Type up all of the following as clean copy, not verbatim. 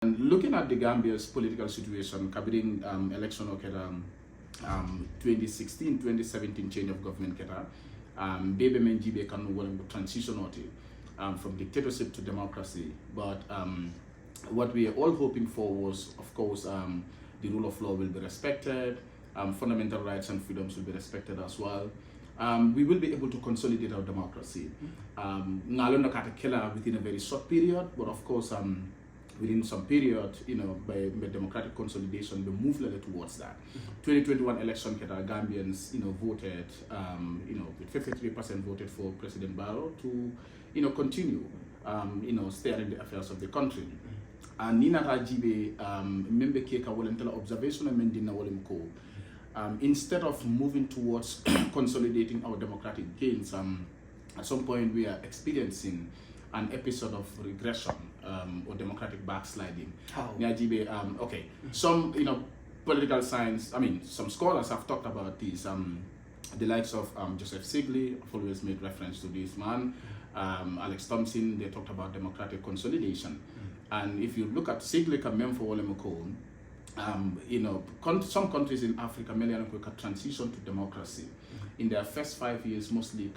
And looking at the Gambia's political situation, covering election okeda 2016, 2017 change of government keta, baby menjibe kan wala transition oti from dictatorship to democracy. But what we are all hoping for was, of course, the rule of law will be respected, fundamental rights and freedoms will be respected as well. We will be able to consolidate our democracy. Within a very short period, but of course, within some period, by democratic consolidation, we move towards that. 2021 election, Gambians, voted, with 53% voted for President Barrow to, continue, steering the affairs of the country. And Nina Rajibe, member Keka Walentela observation and Mendina Walimko. Instead of moving towards consolidating our democratic gains, at some point we are experiencing an episode of regression or democratic backsliding. How? Okay. Some political science, some scholars have talked about this. The likes of Joseph Sigley have always made reference to this man. Alex Thompson, they talked about democratic consolidation. And if you look at Sigley and for Wolemoko, some countries in Africa may transition to democracy. In their first 5 years, mostly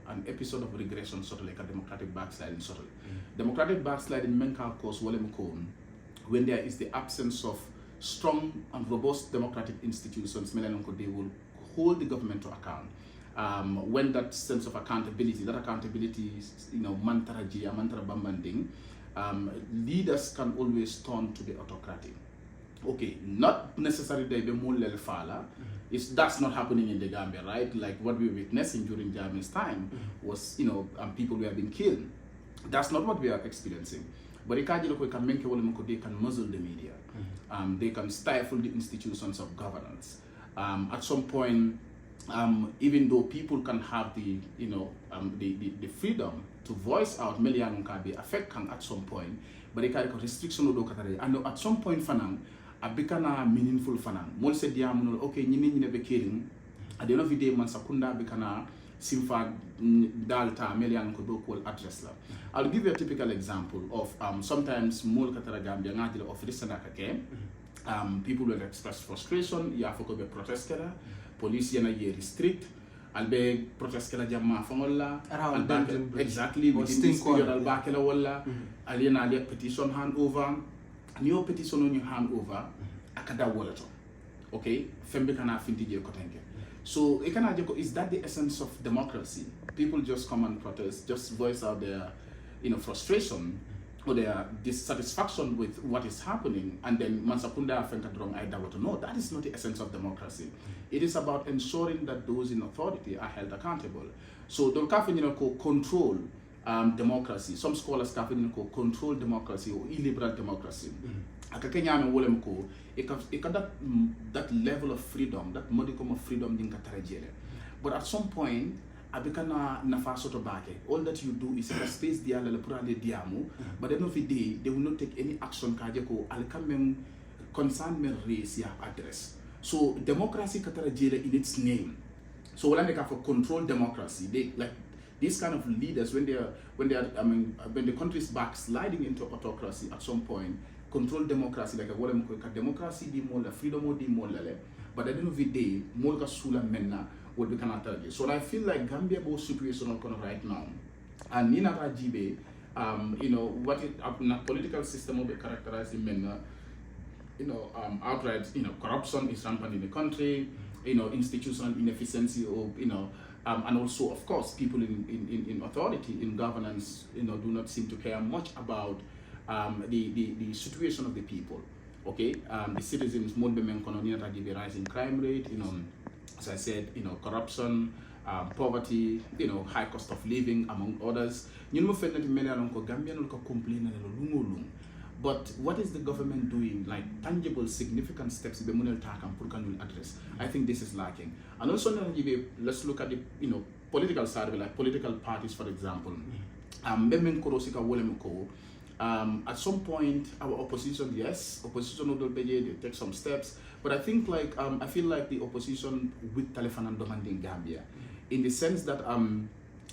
an episode of regression, sort of like a democratic backsliding. Democratic backsliding men can cause when there is the absence of strong and robust democratic institutions, they will hold the government to account. When that sense of accountability is, mantra bambanding, leaders can always turn to the autocratic. Okay, not necessarily they be more fala. That's not happening in the Gambia, right? Like what we were witnessing during Jammeh's time was, people were being killed. That's not what we are experiencing. But they can muzzle the media. They can stifle the institutions of governance. At some point, even though people can have the freedom to voice out, million can be affected at some point, but they can restriction and at some point a bikana meaningful fanan. Mol se diamuno okay nyine be killing. At the end of the day man sakunda bikana simfa dalta million ko do call address la. I'll give you a typical example of sometimes mol katara Gambia ngadi of listener kake. People will express frustration, ya foko be protest kala, police yana ye restrict, albe protest kala jamma fangolla, exactly within this period alba kala walla, aliena alia petition hand over, new petition on your hand over, akada walla. Okay, fembe kana finti je kotenge. So is that the essence of democracy? People just come and protest, just voice out their frustration or their dissatisfaction with what is happening, and then Mansakunda Fenkadrong Aidawato. No, that is not the essence of democracy. It is about ensuring that those in authority are held accountable. So don't control democracy. Some scholars control democracy or illiberal democracy. That level of freedom, that modicum of freedom, but at some point, all that you do is a space diamu, but at the end of the day, they will not take any action concern raise your address. So democracy in its name. So when they for control democracy, they like these kind of leaders when the country is backsliding into autocracy at some point, control democracy like a democracy di more freedom di more but at the end of the day, more sula menna will be target. So I feel like Gambia both situational right now, and Nina Rajibe, what it political system will be characterized in men, outright, corruption is rampant in the country, institutional inefficiency, or and also of course people in authority in governance, do not seem to care much about the situation of the people. Okay, the citizens more rising crime rate, as I said, corruption, poverty, high cost of living, among others. But what is the government doing, like tangible, significant steps the can address? I think this is lacking. And also, let's look at the political side of it, like political parties, for example. At some point, our opposition, yes, opposition will they take some steps, but I think I feel like the opposition with telephone and demanding Gambia, in the sense that in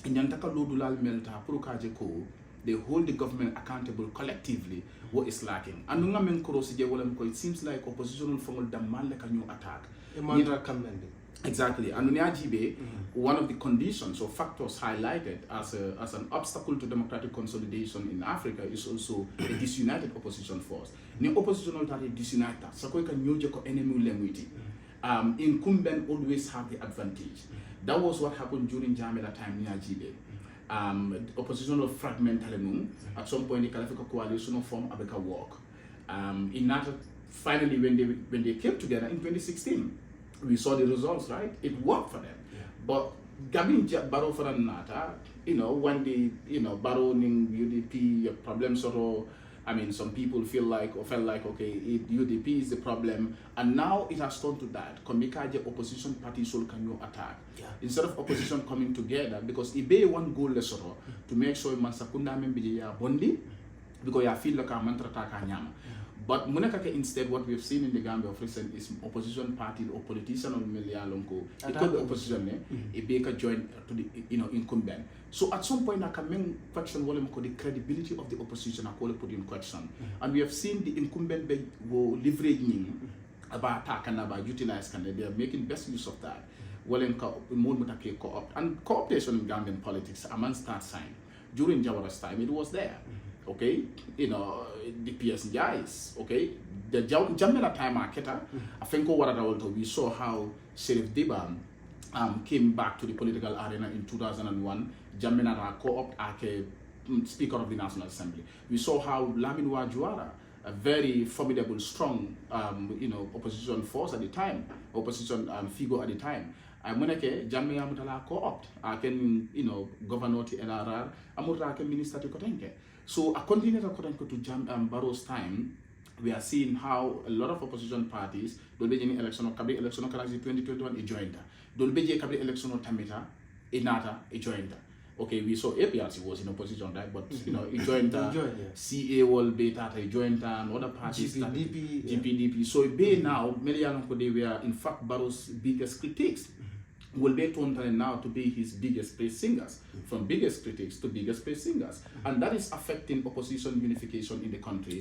Yantaka Lodulal Melta, Purukajeko, they hold the government accountable collectively, what is lacking. And it seems like opposition will demand like a new attack. Exactly. And one of the conditions or factors highlighted as an obstacle to democratic consolidation in Africa is also a disunited opposition force. The opposition is disunited. So we can use the enemy language. Incumbent always have the advantage. That was what happened during Jamila time near Jibe. Oppositional fragment at some point the Kalafika coalition form Abeka work. In that, finally when they came together in 2016, we saw the results, right? It worked for them. Yeah. But Gambian Barrow for Nata, when the barrowing UDP problem sort of, some people felt like, okay, UDP is the problem, and now it has turned to that. Komikaje opposition parties can you attack. Yeah. Instead of opposition coming together, because it be one goal to make sure Mansakunda Membija Bondi, because I feel like a mantra nyama. But instead, what we've seen in the Gambia of recent is opposition party or politician or Milialonko. It could be opposition, it be a join to the incumbent. So at some point, I can question the credibility of the opposition. I call it put in question, and we have seen the incumbent leveraging about attack and about utilize and they are making best use of that. And co-optation in Gambian politics, amongst that sign during Jawara's time, it was there. Okay, the PSGIs, okay, the Jamila time marketer, I think we saw how Sheriff Diban came back to the political arena in 2001. Jamila co-op as Speaker of the National Assembly. We saw how Lamin Wajuara, a very formidable, strong, opposition force at the time, opposition figure at the time. Moneke Jamila Mutala co-opt, I can, governor to NRR, Amuraka minister to Kotenke. So, a continued according to Barrow's time, we are seeing how a lot of opposition parties, don't be any election or Kabri election of 2021, a joined. Don't be a Kabri election of Tamita, Inata, a joined. Okay, we saw APRC was in opposition, right? But, a joined, CA will be that a joined and other parties, GPDP. So, be now, Melian Kode were in fact Barrow's biggest critics. Will be turned now to be his biggest praise singers, from biggest critics to biggest praise singers. And that is affecting opposition unification in the country.